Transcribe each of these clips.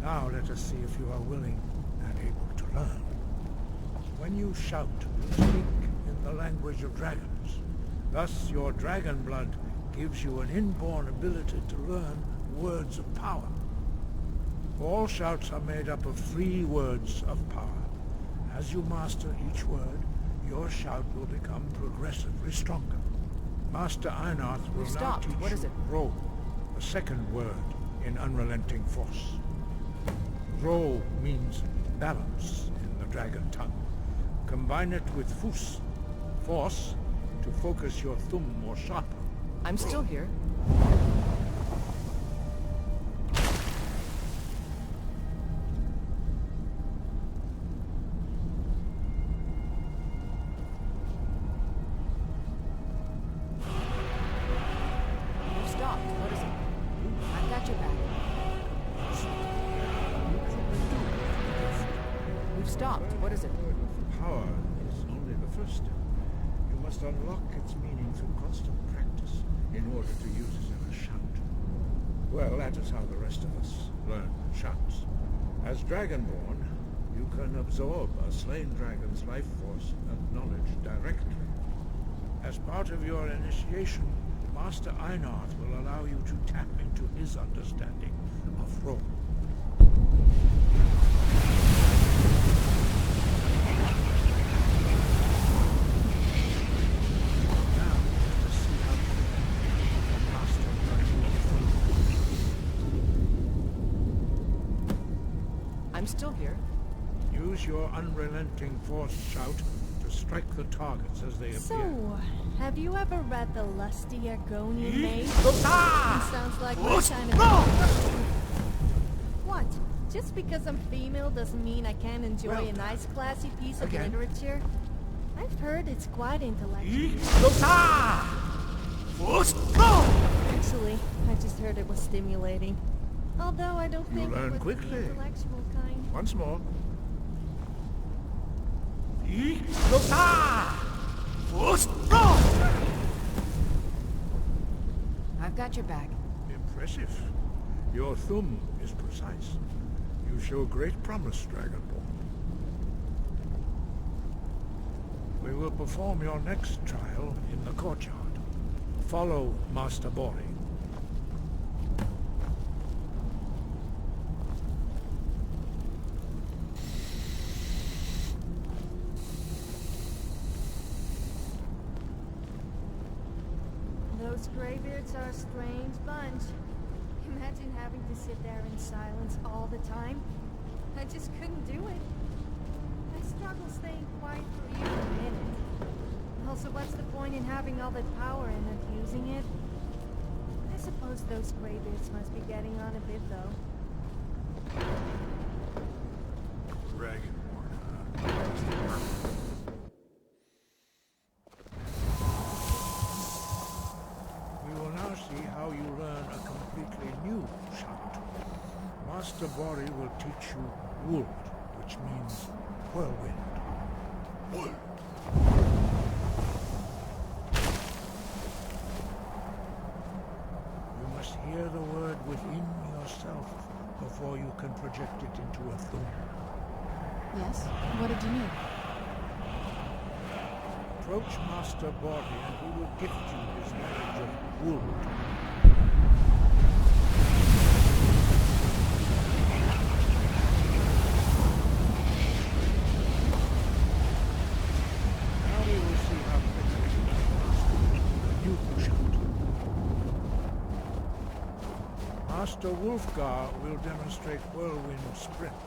Now let us see if you are willing and able to learn. When you shout, you speak in the language of dragons. Thus, your dragon blood gives you an inborn ability to learn words of power. All shouts are made up of 3 words of power. As you master each word, your shout will become progressively stronger. Master Einarth will now teach you Ro, the second word in Unrelenting Force. Ro means balance in the dragon tongue. Combine it with Fus, force, to focus your thumb more sharply. I'm still here. You've stopped. What is it? I've got your back. We've stopped. What is it? Power is only the first step. You must unlock its meaning through constant practice in order to use it in a shout. Well, that is how the rest of us learn shouts. As Dragonborn, you can absorb a slain dragon's life force and knowledge directly. As part of your initiation, Master Einarth will allow you to tap into his understanding of Ro. I'm still here. Use your unrelenting force shout to strike the targets as they appear. So, have you ever read the lusty Argonian maid? Sounds like my kind of... What? Just because I'm female doesn't mean I can't enjoy a nice classy piece of literature? I've heard it's quite intellectual. Actually, I just heard it was stimulating. Although I don't think learn it was quickly. the intellectual kind. Once more. I've got your back. Impressive. Your thumb is precise. You show great promise, Dragonborn. We will perform your next trial in the courtyard. Follow Master Bori. Those graybeards are a strange bunch. Imagine having to sit there in silence all the time. I just couldn't do it. I struggle staying quiet for even a minute. Also, what's the point in having all that power and not using it? I suppose those graybeards must be getting on a bit, though. Dragonborn, huh? We will now see how you learn a completely new shout. Master Bori will teach you Wold, which means whirlwind. Wold. You must hear the word within yourself before you can project it into a thumb. Yes? What did you need? Approach Master Bori and he will gift you his knowledge of Wold. Now we will see how quickly you can master the new shout. Master Wolfgar will demonstrate Whirlwind Sprint.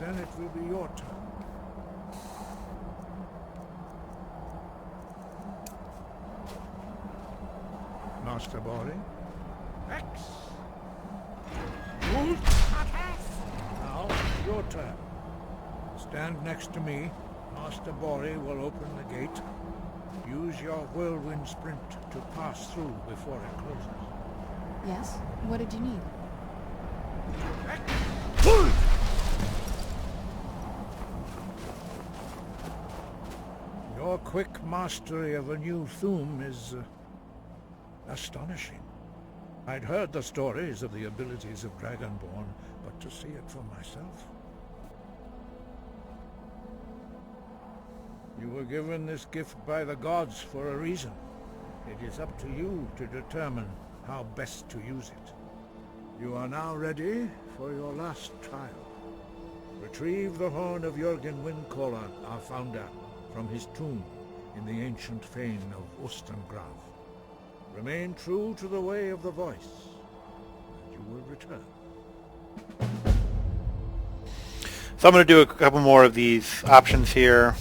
Then it will be your turn. Master Bori. X. Now, your turn. Stand next to me. Master Bori will open the gate. Use your whirlwind sprint to pass through before it closes. Yes? What did you need? Your quick mastery of a new thum is astonishing. I'd heard the stories of the abilities of Dragonborn, but to see it for myself... You were given this gift by the gods for a reason. It is up to you to determine how best to use it. You are now ready for your last trial. Retrieve the horn of Jürgen Windcaller, our founder, from his tomb in the ancient fane of Ostengraf. Remain true to the way of the voice, and you will return. So I'm going to do a couple more of these options here.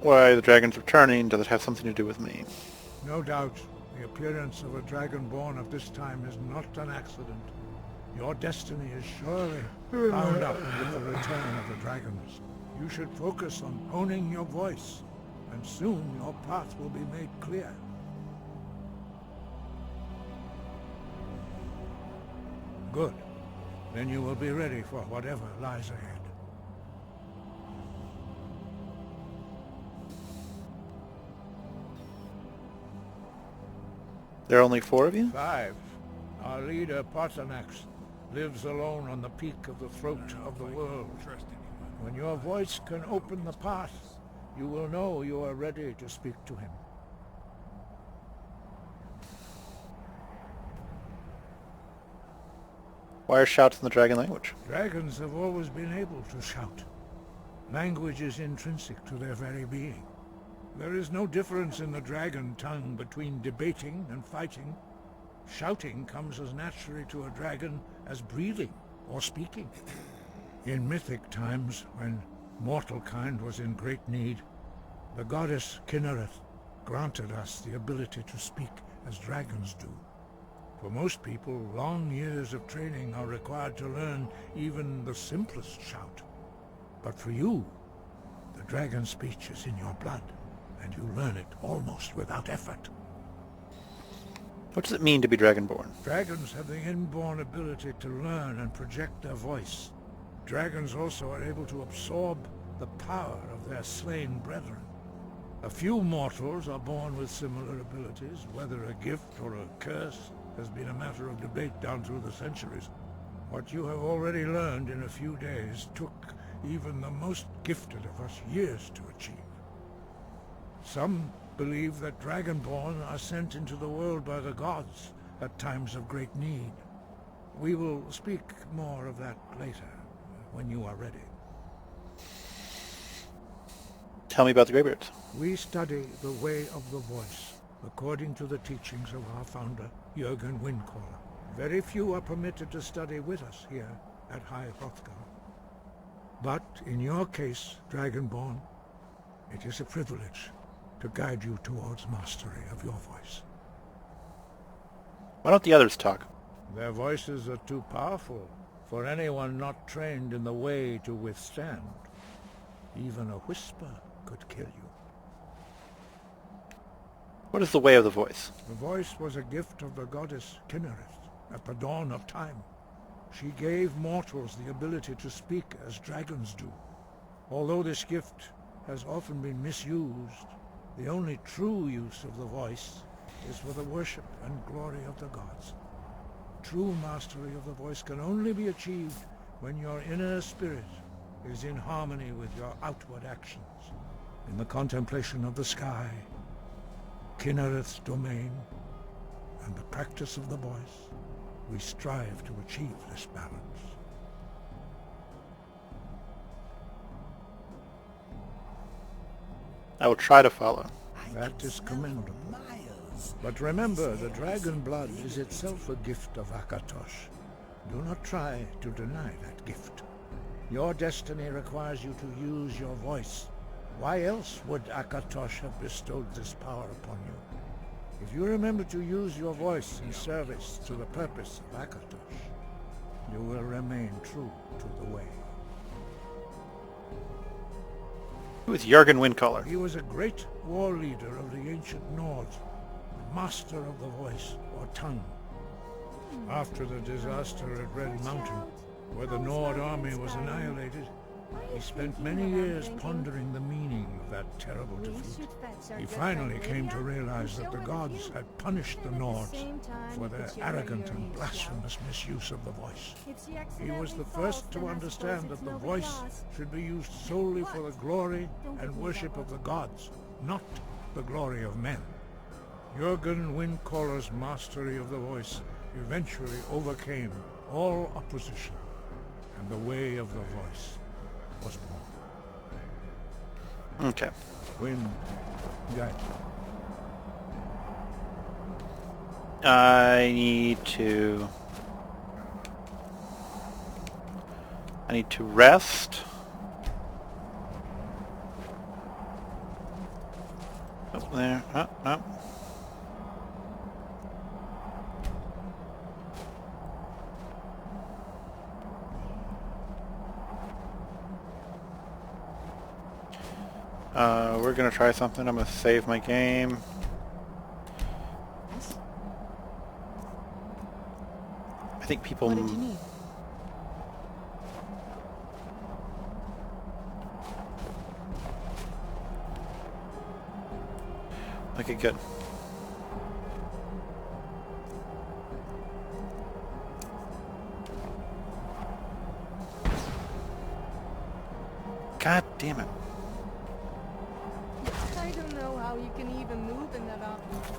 Why the dragon's returning? Does it have something to do with me? No doubt, the appearance of a dragonborn of this time is not an accident. Your destiny is surely bound up with the return of the dragons. You should focus on honing your voice, and soon your path will be made clear. Good. Then you will be ready for whatever lies ahead. There are only 4 of you? 5. Our leader, Partanax, lives alone on the peak of the throat of the world. When your voice can open the path, you will know you are ready to speak to him. Why are shouts in the dragon language? Dragons have always been able to shout. Language is intrinsic to their very being. There is no difference in the dragon tongue between debating and fighting. Shouting comes as naturally to a dragon as breathing or speaking. In mythic times, when mortal kind was in great need, the goddess Kinnereth granted us the ability to speak as dragons do. For most people, long years of training are required to learn even the simplest shout. But for you, the dragon speech is in your blood, and you learn it almost without effort. What does it mean to be dragonborn? Dragons have the inborn ability to learn and project their voice. Dragons also are able to absorb the power of their slain brethren. A few mortals are born with similar abilities. Whether a gift or a curse has been a matter of debate down through the centuries. What you have already learned in a few days took even the most gifted of us years to achieve. Some believe that Dragonborn are sent into the world by the gods at times of great need. We will speak more of that later, when you are ready. Tell me about the Greybeards. We study the way of the voice, according to the teachings of our founder, Jürgen Windcaller. Very few are permitted to study with us here at High Hrothgar. But in your case, Dragonborn, it is a privilege to guide you towards mastery of your voice. Why don't the others talk? Their voices are too powerful for anyone not trained in the way to withstand. Even a whisper could kill you. What is the way of the voice? The voice was a gift of the goddess Kinnereth at the dawn of time. She gave mortals the ability to speak as dragons do. Although this gift has often been misused, the only true use of the voice is for the worship and glory of the gods. True mastery of the voice can only be achieved when your inner spirit is in harmony with your outward actions. In the contemplation of the sky, Kinnereth's domain, and the practice of the voice, we strive to achieve this balance. I will try to follow. That is commendable. But remember, the dragon blood is itself a gift of Akatosh. Do not try to deny that gift. Your destiny requires you to use your voice. Why else would Akatosh have bestowed this power upon you? If you remember to use your voice in service to the purpose of Akatosh, you will remain true to the way. Who is Jürgen Windcaller? He was a great war leader of the ancient Nords, a master of the voice, or tongue. After the disaster at Red Mountain, where the Nord army was annihilated, He spent many years pondering the meaning of that terrible defeat. He finally came to realize that the gods had punished the Nords for their arrogant and blasphemous misuse of the voice. He was the first to understand that the voice should be used solely for the glory and worship of the gods, not the glory of men. Jürgen Windcaller's mastery of the voice eventually overcame all opposition, and the way of the voice was born. Okay. Wind, guide. I need to rest. Up there. Up, up. We're gonna try something. I'm gonna save my game. I think people. What did you need? Okay, good. God damn it. I don't know how you can even move in that office.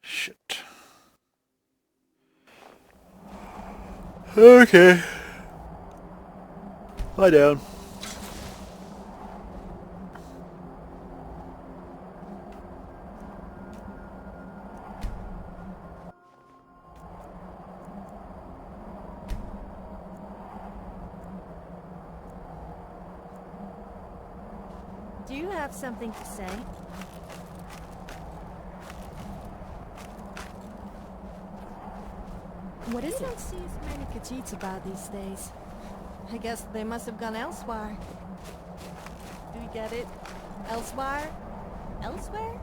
Shit. Okay. Lie down. Do you have something to say? What is I it? don't see as many Khajiits about these days. I guess they must have gone elsewhere. Do you get it? Elsewhere? Elsewhere?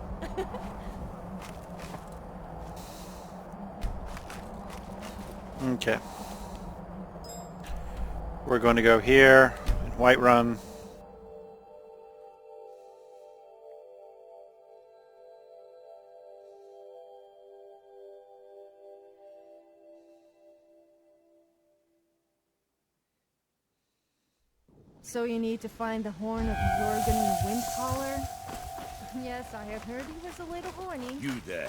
Okay. We're going to go here in Whiterun. So you need to find the horn of Jürgen Windcaller? Yes, I have heard he was a little horny. You there.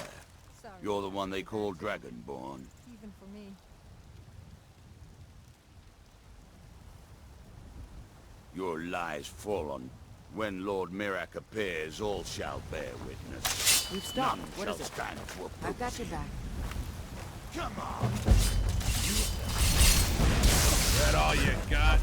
Sorry. You're the one they call Dragonborn. Even for me. Your lies fall on. When Lord Mirak appears, all shall bear witness. We've stopped. None What shall is it? stand to oppose I've got your back. Come on! That all you got?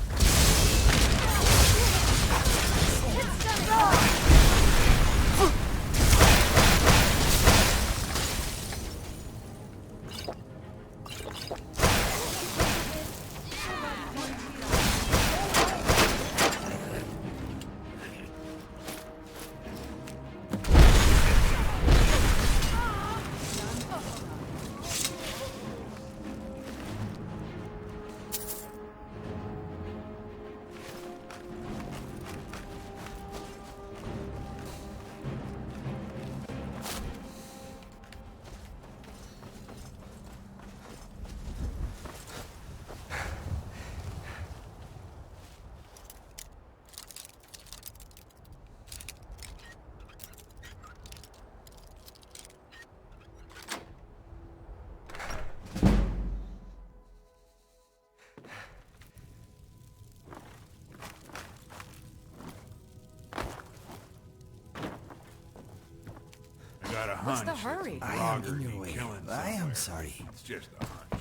I got a What's hunch. the hurry? I am in your way. I am sorry. It's just a hunch.